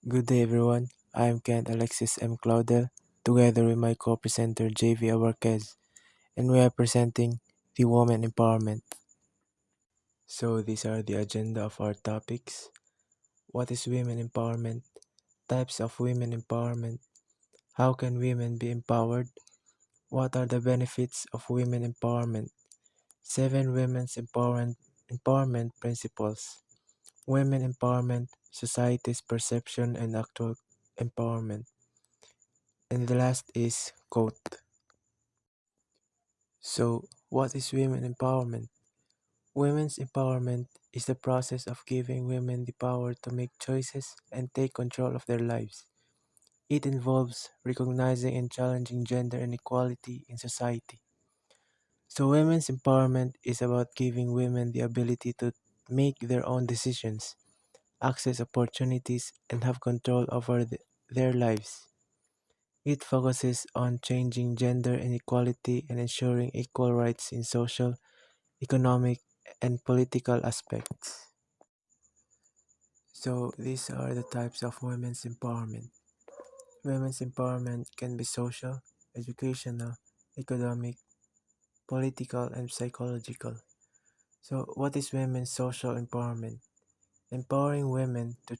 Good day, everyone. I'm Kent Alexis M. Claudel, together with my co-presenter JV Abarquez, and we are presenting the Women Empowerment. So these are the agenda of our topics. What is women empowerment? Types of women empowerment. How can women be empowered? What are the benefits of women empowerment? Seven women's empowerment principles. Women empowerment, society's perception and actual empowerment. And the last is quote. So, what is women empowerment? Women's empowerment is the process of giving women the power to make choices and take control of their lives. It involves recognizing and challenging gender inequality in society. So, women's empowerment is about giving women the ability to make their own decisions, access opportunities, and have control over their lives. It focuses on changing gender inequality and ensuring equal rights in social, economic, and political aspects. So these are the types of women's empowerment. Women's empowerment can be social, educational, economic, political, and psychological. So what is women's social empowerment? Empowering women to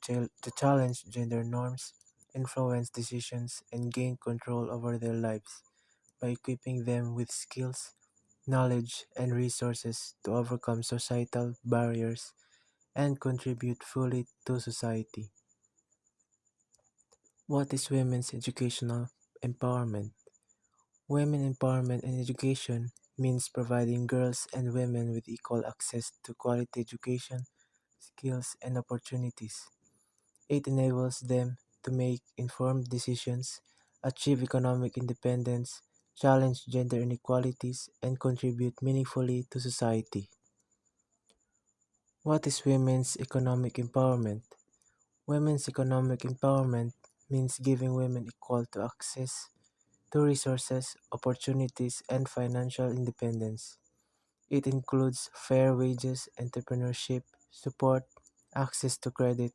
challenge gender norms, influence decisions, and gain control over their lives by equipping them with skills, knowledge, and resources to overcome societal barriers and contribute fully to society. What is women's educational empowerment? Women empowerment in education means providing girls and women with equal access to quality education, skills, and opportunities. It enables them to make informed decisions, achieve economic independence, challenge gender inequalities, and contribute meaningfully to society. What is women's economic empowerment? Women's economic empowerment means giving women equal to access to resources, opportunities, and financial independence. It includes fair wages, entrepreneurship, support, access to credit,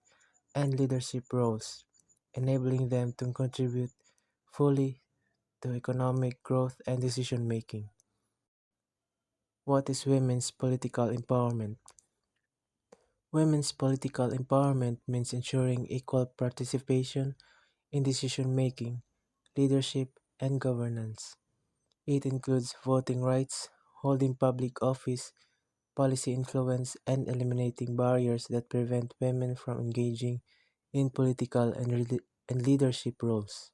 and leadership roles, enabling them to contribute fully to economic growth and decision making. What is women's political empowerment? Women's political empowerment means ensuring equal participation in decision making, leadership, and governance. It includes voting rights, holding public office, policy influence, and eliminating barriers that prevent women from engaging in political and leadership roles.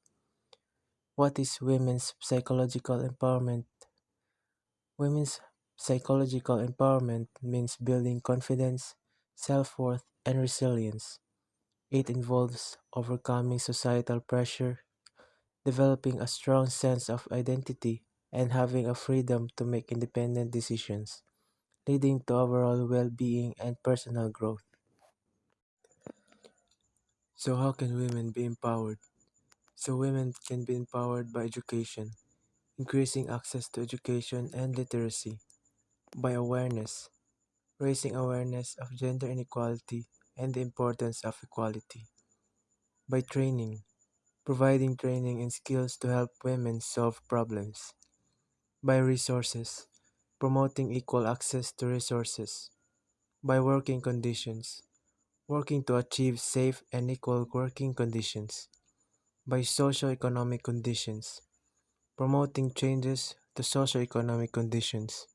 What is women's psychological empowerment? Women's psychological empowerment means building confidence, self worth, and resilience. It involves overcoming societal pressure, developing a strong sense of identity, and having a freedom to make independent decisions, leading to overall well being and personal growth. So, how can women be empowered? So, women can be empowered by education, increasing access to education and literacy, by awareness, raising awareness of gender inequality and the importance of equality, by training, providing training and skills to help women solve problems, by resources, promoting equal access to resources, by working conditions, working to achieve safe and equal working conditions, by socio-economic conditions, promoting changes to socio-economic conditions,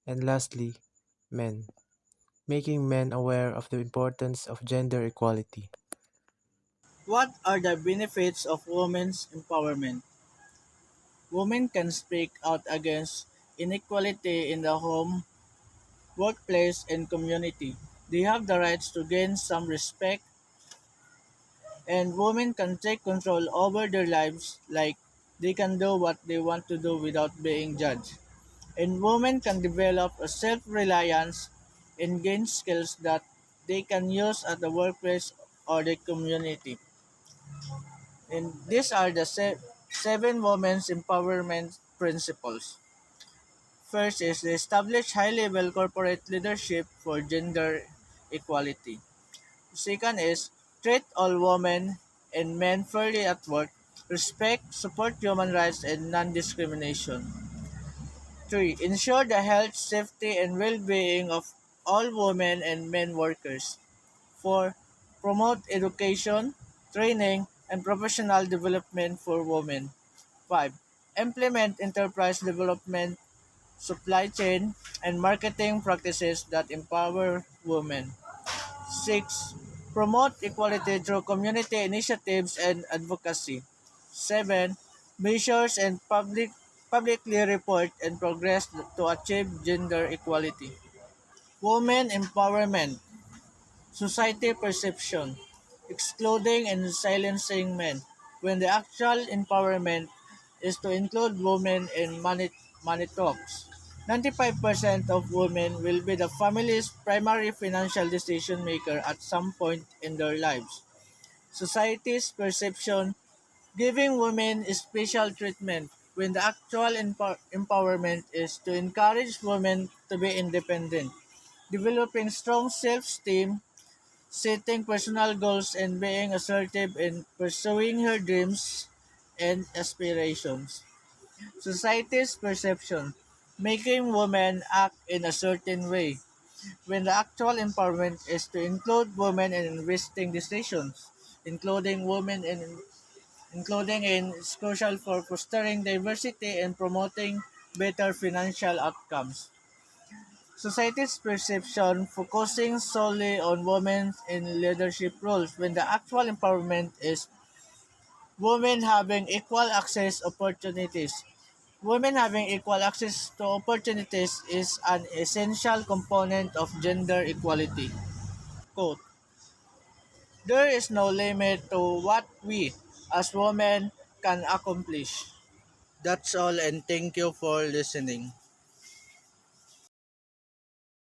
and lastly, men, making men aware of the importance of gender equality. What are the benefits of women's empowerment? Women can speak out against inequality in the home, workplace, and community. They have the rights to gain some respect, and women can take control over their lives, like they can do what they want to do without being judged. And women can develop a self reliance and gain skills that they can use at the workplace or the community. And these are the seven women's empowerment principles. First is to establish high-level corporate leadership for gender equality. Second is treat all women and men fairly at work, respect, support human rights, and non-discrimination. 3. Ensure the health, safety, and well-being of all women and men workers. 4. Promote education, training, and professional development for women. 5. Implement enterprise development, supply chain, and marketing practices that empower women. 6. Promote equality through community initiatives and advocacy. 7. Measures and publicly report and progress to achieve gender equality. Women empowerment, society perception, excluding and silencing men, when the actual empowerment is to include women in money talks. 95% of women will be the family's primary financial decision maker at some point in their lives. Society's perception, giving women special treatment, when the actual empowerment is to encourage women to be independent, developing strong self-esteem, setting personal goals, and being assertive in pursuing her dreams and aspirations. Society's perception, making women act in a certain way, when the actual empowerment is to include women in investing decisions, including women in is crucial for fostering diversity and promoting better financial outcomes. Society's perception focusing solely on women in leadership roles, when the actual empowerment is women having equal access opportunities. Women having equal access to opportunities is an essential component of gender equality. Quote, there is no limit to what we as women can accomplish. That's all, and thank you for listening.